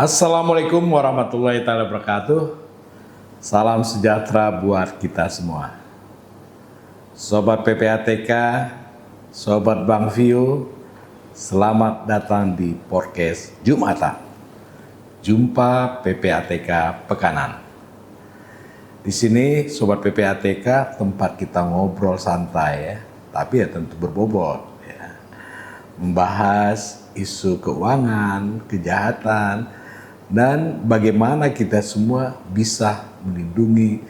Assalamualaikum warahmatullahi wabarakatuh. Salam sejahtera buat kita semua. Sobat PPATK, Sobat Bang Vio, selamat datang di podcast Jumatan. Jumpa PPATK Pekanan. Di sini Sobat PPATK tempat kita ngobrol santai ya, tapi ya tentu berbobot ya. Membahas isu keuangan, kejahatan, dan bagaimana kita semua bisa melindungi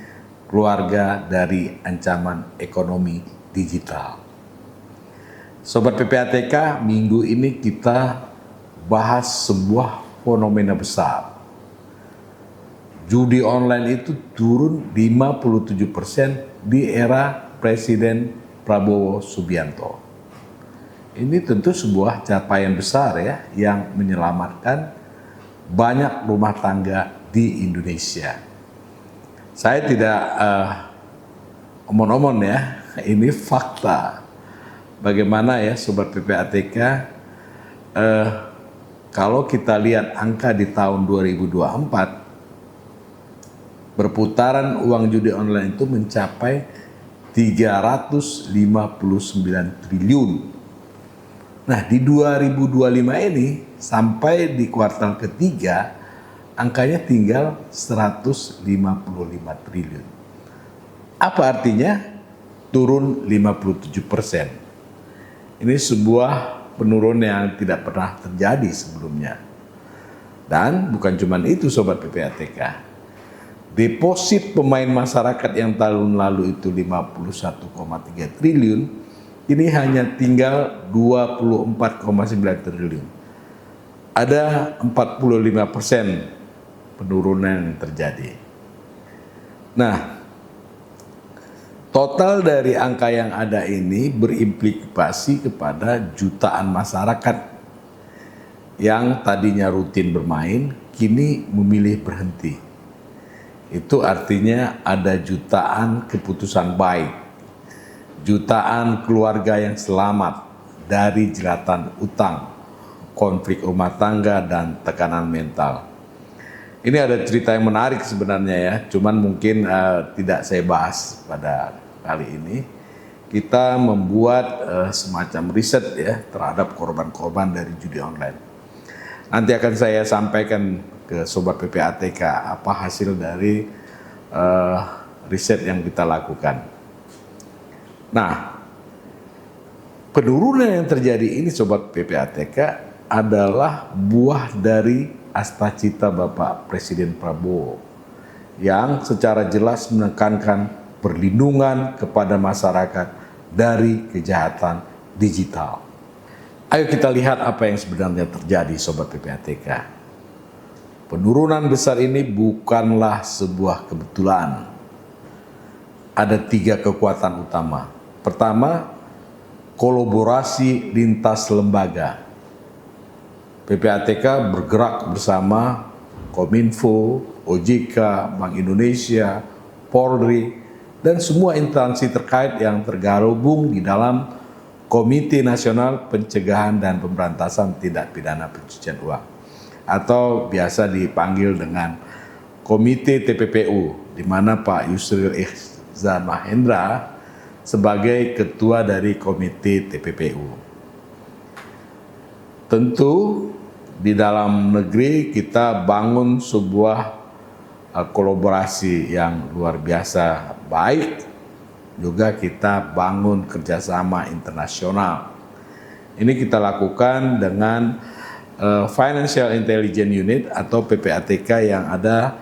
keluarga dari ancaman ekonomi digital. Sobat PPATK, minggu ini kita bahas sebuah fenomena besar. Judi online itu turun 57% di era Presiden Prabowo Subianto. Ini tentu sebuah capaian besar ya, yang menyelamatkan banyak rumah tangga di Indonesia. Saya tidak omon-omon ya, ini fakta. Bagaimana ya Sobat PPATK, kalau kita lihat angka di tahun 2024, berputaran uang judi online itu mencapai 359 triliun. Nah, di 2025 ini sampai di kuartal ketiga angkanya tinggal 155 triliun. Apa artinya? Turun 57%. Ini sebuah penurunan yang tidak pernah terjadi sebelumnya. Dan bukan cuma itu Sobat PPATK. Deposit pemain masyarakat yang tahun lalu itu 51,3 triliun, ini hanya tinggal 24,9 triliun. Ada 45% penurunan yang terjadi. Nah, total dari angka yang ada ini berimplikasi kepada jutaan masyarakat yang tadinya rutin bermain, kini memilih berhenti. Itu artinya ada jutaan keputusan baik, jutaan keluarga yang selamat dari jeratan utang, konflik rumah tangga, dan tekanan mental. Ini ada cerita yang menarik sebenarnya ya, cuman mungkin tidak saya bahas pada kali ini. Kita membuat semacam riset ya terhadap korban-korban dari judi online. Nanti akan saya sampaikan ke Sobat PPATK apa hasil dari riset yang kita lakukan. Nah, penurunan yang terjadi ini Sobat PPATK adalah buah dari asta-cita Bapak Presiden Prabowo yang secara jelas menekankan perlindungan kepada masyarakat dari kejahatan digital. Ayo kita lihat apa yang sebenarnya terjadi Sobat PPATK. Penurunan besar ini bukanlah sebuah kebetulan. Ada 3 kekuatan utama. Pertama, kolaborasi lintas lembaga. PPATK bergerak bersama Kominfo, OJK, Bank Indonesia, Polri, dan semua instansi terkait yang tergabung di dalam Komite Nasional Pencegahan dan Pemberantasan Tindak Pidana Pencucian Uang, atau biasa dipanggil dengan Komite TPPU, di mana Pak Yusril Ikhsan Mahendra sebagai ketua dari Komite TPPU. Tentu di dalam negeri kita bangun sebuah kolaborasi yang luar biasa baik, juga kita bangun kerjasama internasional. Ini kita lakukan dengan Financial Intelligence Unit atau PPATK yang ada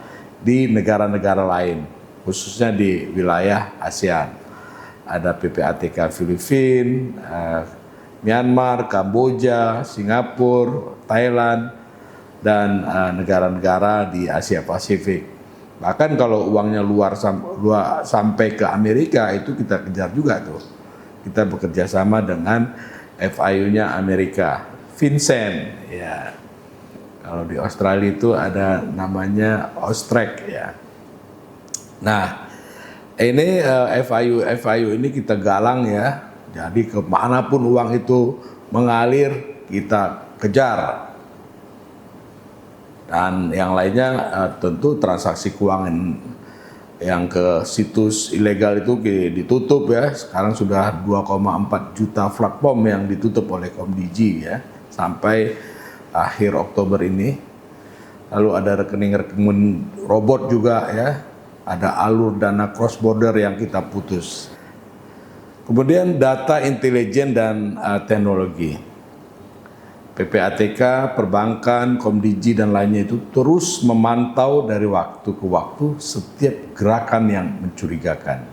di negara-negara lain, khususnya di wilayah ASEAN. Ada PPATK Filipina, Myanmar, Kamboja, Singapura, Thailand, dan negara-negara di Asia Pasifik. Bahkan kalau uangnya luar sampai ke Amerika, itu kita kejar juga tuh. Kita bekerja sama dengan FIU-nya Amerika, FinCEN ya. Kalau di Australia itu ada namanya Austrek ya. Nah, ini FIU ini kita galang ya. Jadi kemanapun uang itu mengalir kita kejar. Dan yang lainnya tentu transaksi keuangan yang ke situs ilegal itu ditutup ya. Sekarang sudah 2,4 juta platform yang ditutup oleh Komdigi ya sampai akhir Oktober ini. Lalu ada rekening-rekening robot juga ya. Ada alur dana cross border yang kita putus. Kemudian data intelijen dan teknologi. PPATK, perbankan, Komdigi dan lainnya itu terus memantau dari waktu ke waktu setiap gerakan yang mencurigakan.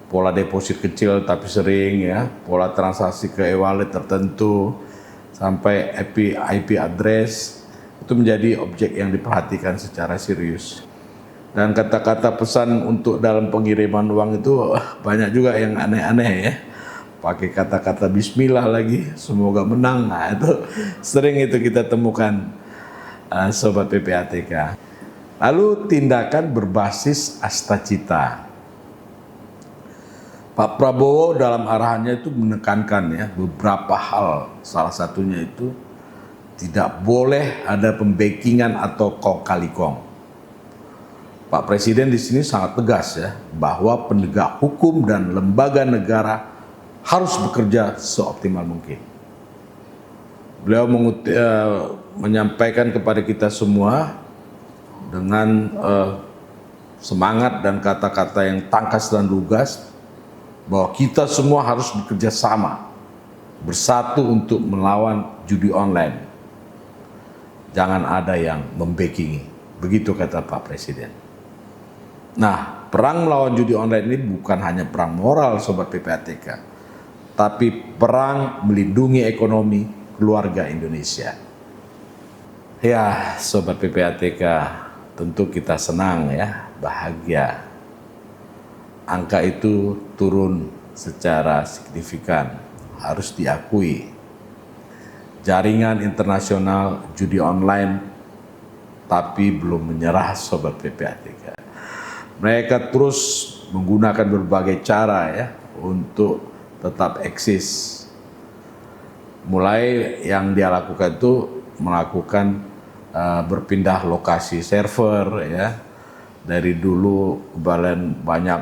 Pola deposit kecil tapi sering ya, pola transaksi ke e-wallet tertentu sampai IP address itu menjadi objek yang diperhatikan secara serius. Dan kata-kata pesan untuk dalam pengiriman uang itu banyak juga yang aneh-aneh ya. Pakai kata-kata bismillah lagi, semoga menang. Nah, itu sering itu kita temukan sobat PPATK. Lalu tindakan berbasis astacita. Pak Prabowo dalam arahannya itu menekankan ya beberapa hal. Salah satunya itu tidak boleh ada pembackingan atau kong kali kong. Pak Presiden di sini sangat tegas ya bahwa penegak hukum dan lembaga negara harus bekerja seoptimal mungkin. Beliau menyampaikan kepada kita semua dengan semangat dan kata-kata yang tangkas dan lugas bahwa kita semua harus bekerja sama, bersatu untuk melawan judi online. Jangan ada yang membackingi, begitu kata Pak Presiden. Nah, perang melawan judi online ini bukan hanya perang moral sobat PPATK, tapi perang melindungi ekonomi keluarga Indonesia. Ya, sobat PPATK, tentu kita senang ya, bahagia. Angka itu turun secara signifikan, harus diakui. Jaringan internasional judi online tapi belum menyerah sobat PPATK. Mereka terus menggunakan berbagai cara ya untuk tetap eksis. Mulai yang dia lakukan itu melakukan berpindah lokasi server ya. Dari dulu kebalen banyak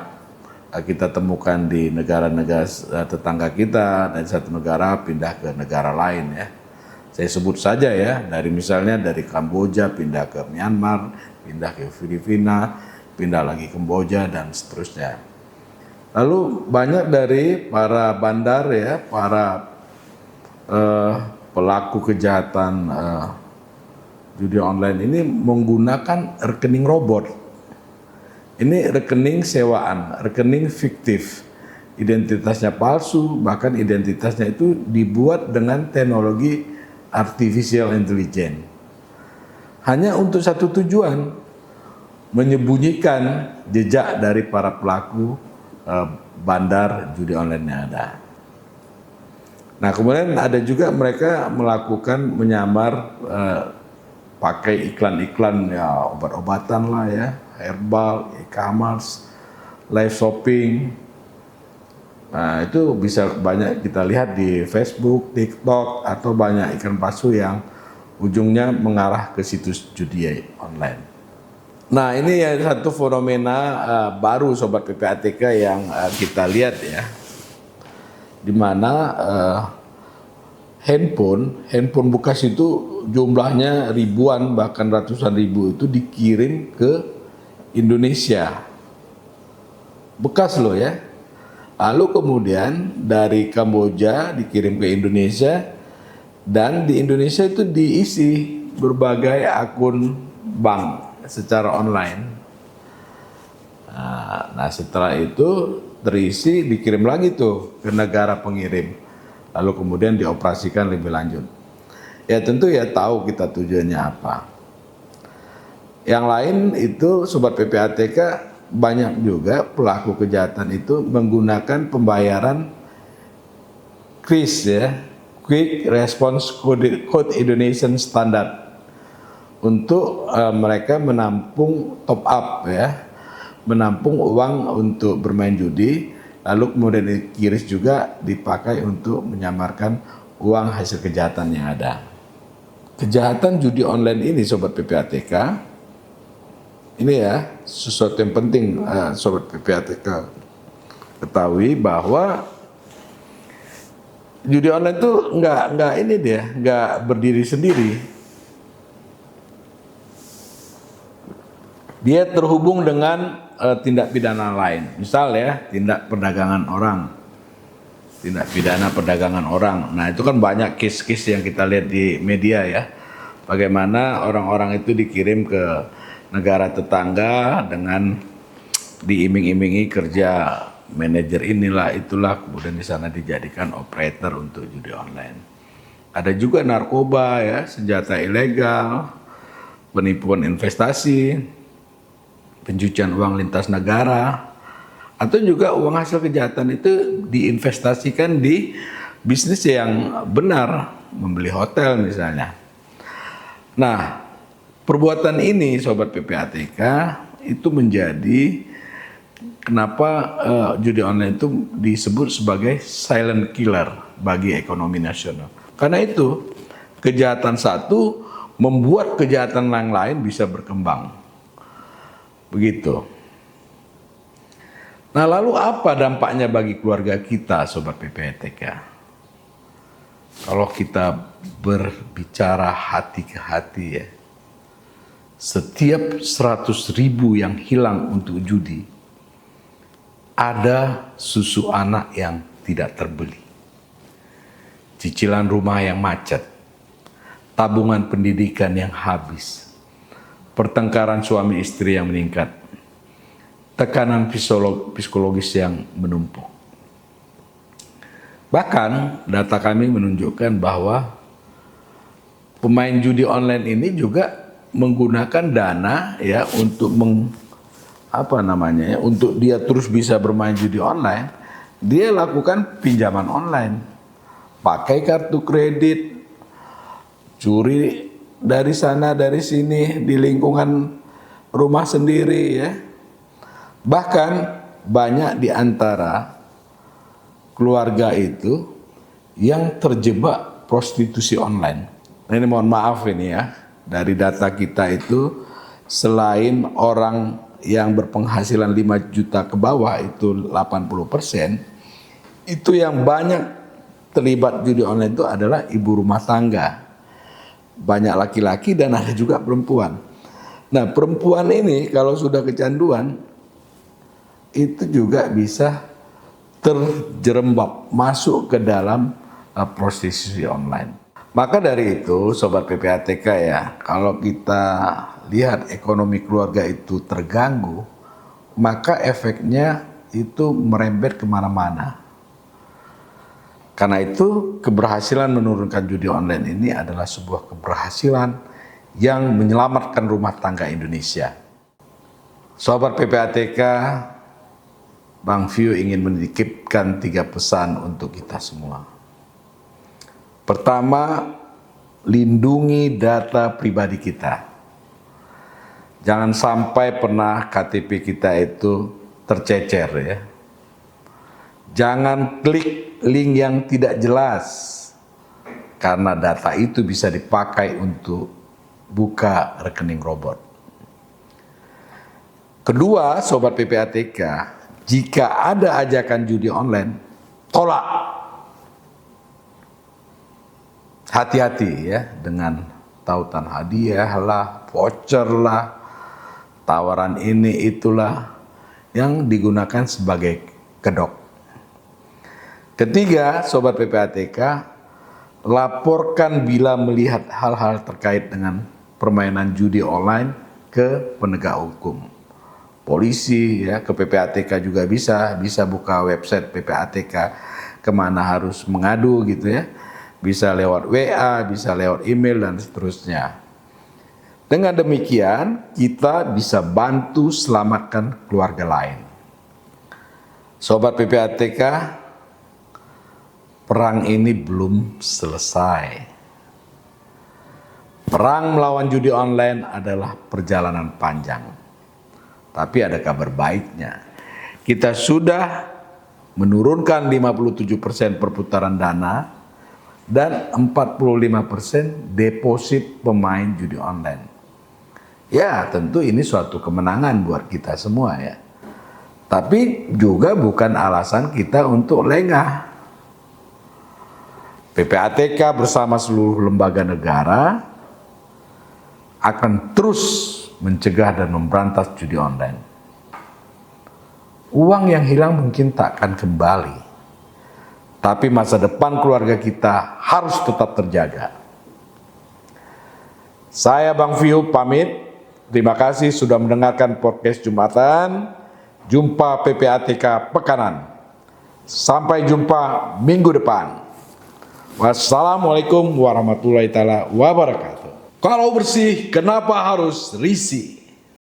kita temukan di negara-negara tetangga kita, dari satu negara pindah ke negara lain ya. Saya sebut saja ya, misalnya dari Kamboja pindah ke Myanmar, pindah ke Filipina, pindah lagi ke Kamboja dan seterusnya. Lalu banyak dari para bandar ya, para pelaku kejahatan judi online ini menggunakan rekening robot. Ini rekening sewaan, rekening fiktif. Identitasnya palsu, bahkan identitasnya itu dibuat dengan teknologi artificial intelligence. Hanya untuk satu tujuan, menyembunyikan jejak dari para pelaku bandar judi online yang ada. Nah, kemudian ada juga mereka melakukan menyamar pakai iklan-iklan ya obat-obatan lah ya, herbal, e-commerce, live shopping. Nah, itu bisa banyak kita lihat di Facebook, TikTok, atau banyak iklan palsu yang ujungnya mengarah ke situs judi online. Nah, ini ya satu fenomena baru sobat PPATK yang kita lihat ya, di mana handphone bekas itu jumlahnya ribuan bahkan ratusan ribu itu dikirim ke Indonesia, bekas loh ya. Lalu kemudian dari Kamboja dikirim ke Indonesia, dan di Indonesia itu diisi berbagai akun bank secara online. Nah, setelah itu terisi dikirim lagi tuh ke negara pengirim, lalu kemudian dioperasikan lebih lanjut. Ya tentu ya tahu kita tujuannya apa. Yang lain itu sobat PPATK, banyak juga pelaku kejahatan itu menggunakan pembayaran QRIS ya, Quick Response Code Indonesian Standard, untuk mereka menampung top up ya, menampung uang untuk bermain judi, lalu kemudian QRIS juga dipakai untuk menyamarkan uang hasil kejahatan yang ada. kejahatan judi online ini Sobat PPATK, ini ya sesuatu yang penting Sobat PPATK ketahui bahwa judi online itu nggak berdiri sendiri. Dia terhubung dengan tindak pidana lain. Misal ya, tindak perdagangan orang. Tindak pidana perdagangan orang. Nah, itu kan banyak case-case yang kita lihat di media ya. Bagaimana orang-orang itu dikirim ke negara tetangga dengan diiming-imingi kerja manajer inilah itulah, kemudian di sana dijadikan operator untuk judi online. Ada juga narkoba ya, senjata ilegal, penipuan investasi, pencucian uang lintas negara, atau juga uang hasil kejahatan itu diinvestasikan di bisnis yang benar, membeli hotel misalnya. Nah, perbuatan ini Sobat PPATK itu menjadi kenapa judi online itu disebut sebagai silent killer bagi ekonomi nasional. Karena itu kejahatan satu membuat kejahatan yang lain bisa berkembang. Begitu. Nah, lalu apa dampaknya bagi keluarga kita Sobat PPATK? Kalau kita berbicara hati ke hati ya, setiap 100.000 yang hilang untuk judi, ada susu anak yang tidak terbeli, cicilan rumah yang macet, tabungan pendidikan yang habis, pertengkaran suami istri yang meningkat, tekanan psikologis yang menumpuk. Bahkan data kami menunjukkan bahwa pemain judi online ini juga menggunakan dana ya untuk untuk dia terus bisa bermain judi online. Dia lakukan pinjaman online, pakai kartu kredit, curi dari sana dari sini di lingkungan rumah sendiri ya. Bahkan banyak di antara keluarga itu yang terjebak prostitusi online. Nah, ini mohon maaf ini ya, dari data kita itu selain orang yang berpenghasilan 5 juta ke bawah itu 80%, itu yang banyak terlibat judi online itu adalah ibu rumah tangga. Banyak laki-laki dan ada juga perempuan. Nah, perempuan ini kalau sudah kecanduan itu juga bisa terjerembab masuk ke dalam prostitusi online. Maka dari itu Sobat PPATK ya, kalau kita lihat ekonomi keluarga itu terganggu, maka efeknya itu merembet kemana-mana. Karena itu keberhasilan menurunkan judi online ini adalah sebuah keberhasilan yang menyelamatkan rumah tangga Indonesia. Sobat PPATK, Bang View ingin menitipkan 3 pesan untuk kita semua. Pertama, lindungi data pribadi kita. Jangan sampai pernah KTP kita itu tercecer ya. Jangan klik link yang tidak jelas, karena data itu bisa dipakai untuk buka rekening robot. Kedua, Sobat PPATK, jika ada ajakan judi online, tolak. Hati-hati ya dengan tautan hadiah lah, voucher lah, tawaran ini itulah yang digunakan sebagai kedok. Ketiga, Sobat PPATK, laporkan bila melihat hal-hal terkait dengan permainan judi online ke penegak hukum. Polisi ya, ke PPATK juga bisa buka website PPATK kemana harus mengadu gitu ya. Bisa lewat WA, bisa lewat email dan seterusnya. Dengan demikian kita bisa bantu selamatkan keluarga lain. Sobat PPATK, perang ini belum selesai. Perang melawan judi online adalah perjalanan panjang. Tapi ada kabar baiknya. Kita sudah menurunkan 57% perputaran dana dan 45% deposit pemain judi online. Ya, tentu ini suatu kemenangan buat kita semua ya. Tapi juga bukan alasan kita untuk lengah. PPATK bersama seluruh lembaga negara akan terus mencegah dan memberantas judi online. Uang yang hilang mungkin tak akan kembali, tapi masa depan keluarga kita harus tetap terjaga. Saya Bang Vio pamit. Terima kasih sudah mendengarkan podcast Jumatan. Jumpa PPATK Pekanan. Sampai jumpa minggu depan. Wassalamualaikum warahmatullahi wabarakatuh. Kalau bersih, kenapa harus risih?